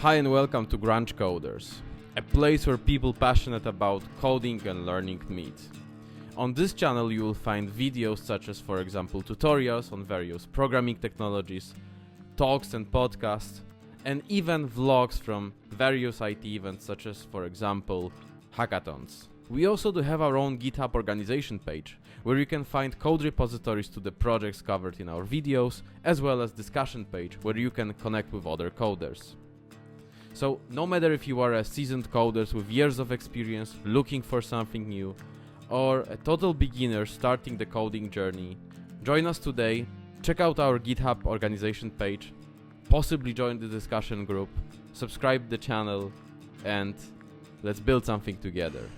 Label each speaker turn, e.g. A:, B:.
A: Hi and welcome to Grunge Coders, a place where people passionate about coding and learning meet. On this channel you will find videos such as, for example, tutorials on various programming technologies, talks and podcasts, and even vlogs from various IT events such as, for example, hackathons. We also do have our own GitHub organization page, where you can find code repositories to the projects covered in our videos, as well as discussion page where you can connect with other coders. So no matter if you are a seasoned coder with years of experience looking for something new, or a total beginner starting the coding journey, join us today, check out our GitHub organization page, possibly join the discussion group, subscribe the channel, and let's build something together.